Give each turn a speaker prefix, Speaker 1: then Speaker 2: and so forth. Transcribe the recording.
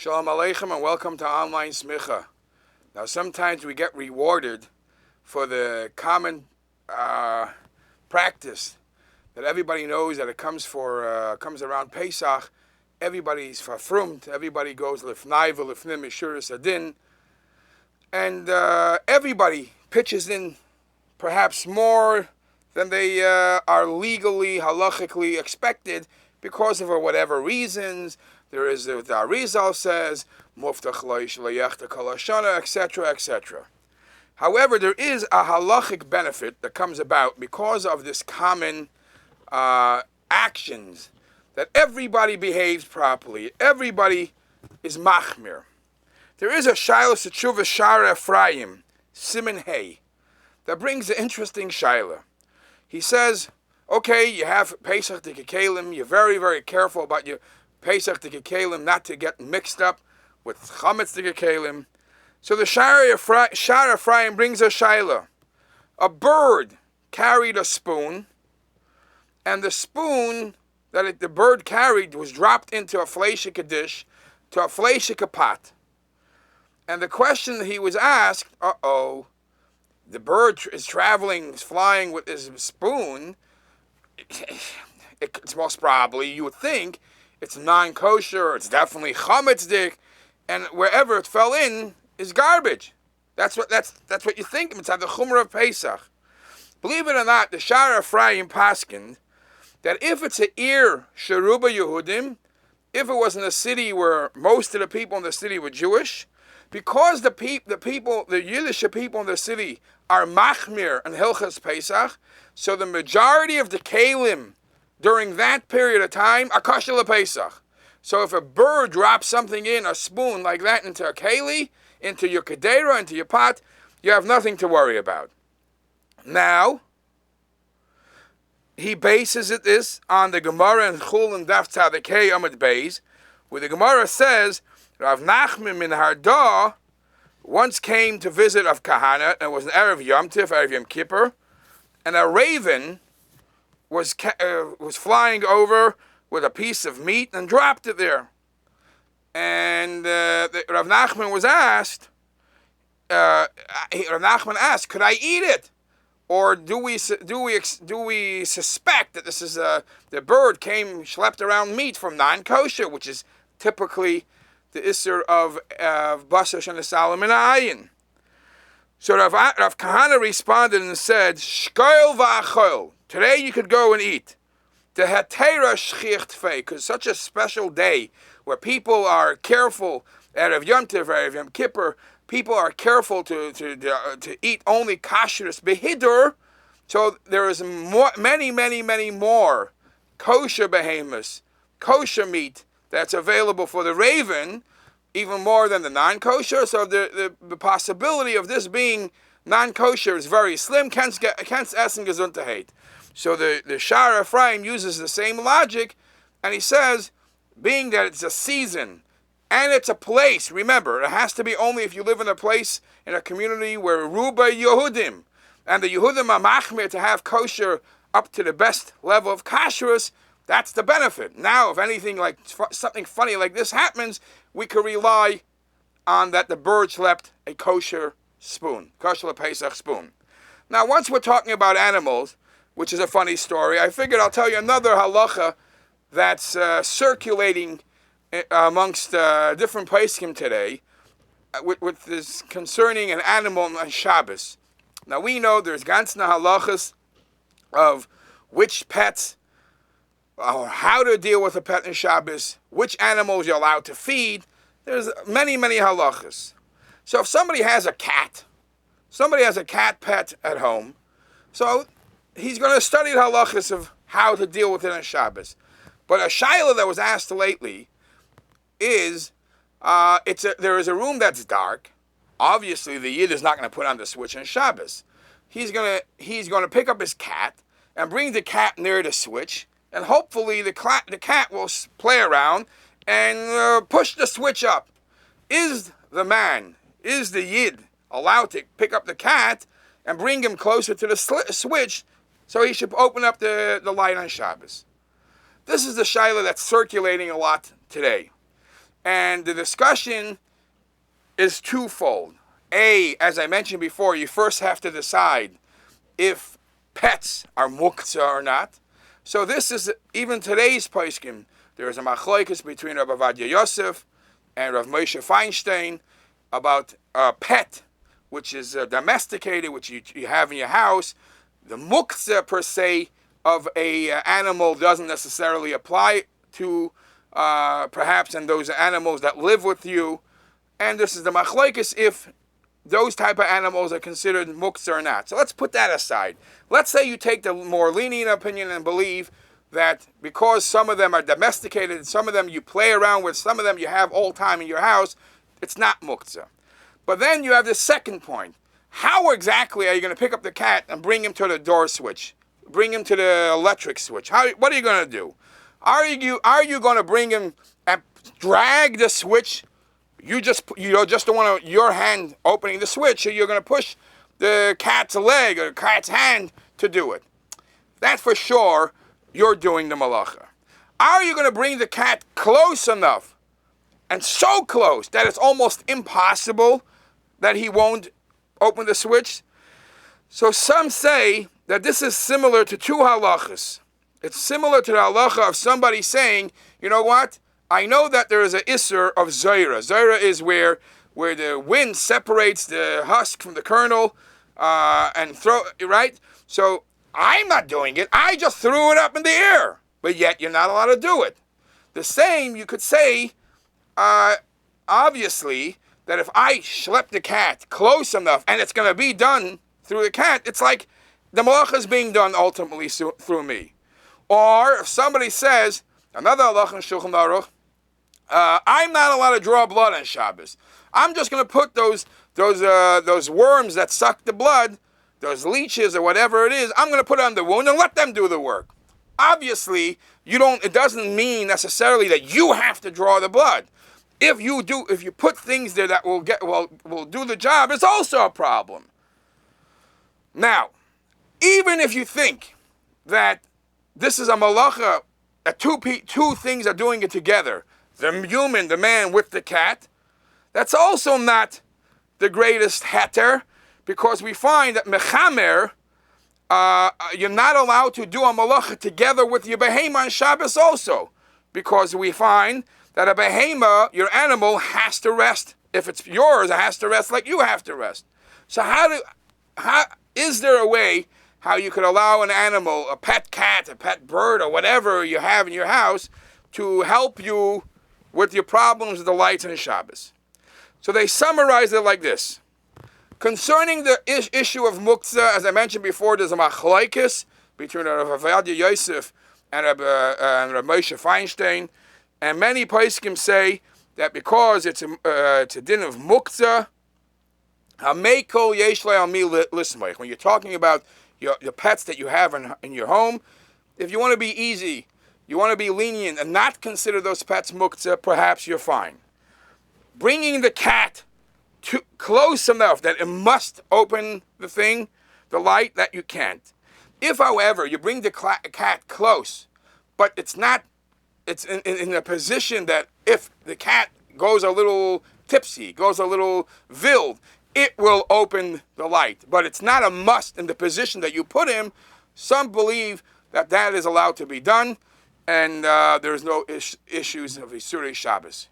Speaker 1: Shalom Aleichem and welcome to Online Smicha. Now sometimes we get rewarded for the common practice that everybody knows that it comes around Pesach. Everybody's verfrumt, everybody goes lifnai v'lifnim ishuris adin, and everybody pitches in perhaps more than they are legally, halachically expected because of whatever reasons. There is what the Arizal says, muftach lo yishlayech kol hashana, etc., etc. However, there is a halachic benefit that comes about because of this common actions, that everybody behaves properly, everybody is machmir. There is a shaila setshuvah shara Ephraim, Siman Hey, that brings an interesting shaila. He says, okay, you have Pesach to Kekalim, you're very, very careful about your Pesach to Kekalim not to get mixed up with Chametz to Kekalim. So the Shara Ephraim brings a shaila. A bird carried a spoon, and the spoon that the bird carried was dropped into a fleishik dish, to a fleishik pot. And the question that he was asked, the bird is traveling, is flying with this spoon, it's most probably, you would think, it's non-kosher, it's definitely chametzik, and wherever it fell in is garbage. That's what you think. It's at the Chumrah of Pesach. Believe it or not, the Shara Ephraim paskin that if it's a ir sheruba Yehudim, if it was in a city where most of the people in the city were Jewish, because the Yiddish people in the city are machmir and hilchas Pesach, so the majority of the kalim during that period of time are kosher lePesach. So if a bird drops something in, a spoon like that, into a keli, into your kedera, into your pot, you have nothing to worry about. Now, he bases this on the Gemara in Chul and Daf Tzadikei Amud Beis, where the Gemara says, Rav Nachman min Hardah once came to visit of Kahana, and it was an Erev Yom Tif, Erev Yom Kippur, and a raven was flying over with a piece of meat and dropped it there. And Rav Nachman was asked, Rav Nachman asked, could I eat it? Or do we suspect that this is the bird schlepped around meat from non-kosher, which is typically the isser of basar shenesala min ha'ayin? So Rav Kahana responded and said, Shkoil va'achol, today you could go and eat. The Hatera Shchiach Tfei, because such a special day where people are careful, Erev Yom Tov, Erev Yom Kippur, people are careful to eat only kashrus behidur. So there is many more kosher behemoths, kosher meat that's available for the raven, even more than the non-kosher. So the possibility of this being non-kosher is very slim. Can't essen gesundheit. So the Shara Ephraim uses the same logic, and he says, being that it's a season and it's a place, remember, it has to be only if you live in a place, in a community where Ruba Yehudim, and the Yehudim are machmir to have kosher up to the best level of kashrus, that's the benefit. Now, if anything like something funny like this happens, we can rely on that the bird slept a kosher spoon, kosher Pesach spoon. Now, once we're talking about animals, which is a funny story, I figured I'll tell you another halacha that's circulating amongst different poskim today, with this concerning an animal on Shabbos. Now we know there's ganzna halachas of which pets, or how to deal with a pet in Shabbos, which animals you're allowed to feed. There's many halachas. So if somebody has a cat pet at home, so he's going to study the halachas of how to deal with it on Shabbos. But a shaila that was asked lately is, there is a room that's dark. Obviously, the Yid is not going to put on the switch on Shabbos. He's going to pick up his cat and bring the cat near the switch, and hopefully the cat will play around and push the switch up. Is the Yid allowed to pick up the cat and bring him closer to the switch, so he should open up the light on Shabbos? This is the shaila that's circulating a lot today. And the discussion is twofold. A, as I mentioned before, you first have to decide if pets are muktzah or not. So this is, even today's poskim, there is a machlokes between Rav Ovadia Yosef and Rav Moshe Feinstein about a pet, which is domesticated, which you have in your house. The muktzah per se of a animal doesn't necessarily apply to perhaps in those animals that live with you. And this is the machlokes if those type of animals are considered muktzah or not. So let's put that aside. Let's say you take the more lenient opinion and believe that because some of them are domesticated, some of them you play around with, some of them you have all time in your house, it's not muktzah. But then you have the second point. How exactly are you going to pick up the cat and bring him to the door switch? Bring him to the electric switch? What are you going to do? Are you going to bring him and drag the switch? You just don't want your hand opening the switch, so you're going to push the cat's leg or the cat's hand to do it. That for sure, you're doing the malacha. Are you going to bring the cat close enough, and so close that it's almost impossible that he won't open the switch? So some say that this is similar to two halachas. It's similar to the halacha of somebody saying, you know what? I know that there is an isser of zaira. Zaira is where the wind separates the husk from the kernel and throw, right? So I'm not doing it. I just threw it up in the air. But yet you're not allowed to do it. The same, you could say, obviously, that if I schlep the cat close enough and it's going to be done through the cat, it's like the malacha is being done ultimately through me. Or if somebody says, another halacha in Shulchan Aruch, I'm not allowed to draw blood on Shabbos. I'm just going to put those worms that suck the blood, those leeches or whatever it is, I'm going to put on the wound and let them do the work. Obviously, it doesn't mean necessarily that you have to draw the blood. If you put things there that will do the job, it's also a problem. Now, even if you think that this is a malacha, that two things are doing it together, the man with the cat, that's also not the greatest heter, because we find that mechamer, you're not allowed to do a malacha together with your behema on Shabbos also, because we find that a behema, your animal, has to rest. If it's yours, it has to rest like you have to rest. So is there a way how you could allow an animal, a pet cat, a pet bird, or whatever you have in your house, to help you with your problems with the lights on Shabbos? So they summarize it like this. Concerning the issue of muktzah, as I mentioned before, there's a machlokes between Rav Ovadia Yosef and Rav Moshe Feinstein, and many poskim say that because it's a din of muktzah, hamekol yesh le'ami lismoich. When you're talking about your pets that you have in your home, if you want to be easy, you want to be lenient and not consider those pets muktzah, perhaps you're fine. Bringing the cat close enough that it must open the light, that you can't. If, however, you bring the cat close, but it's in a position that if the cat goes a little tipsy, goes a little vild, it will open the light. But it's not a must in the position that you put him. Some believe that is allowed to be done, and there's no issues of Isurei Shabbos.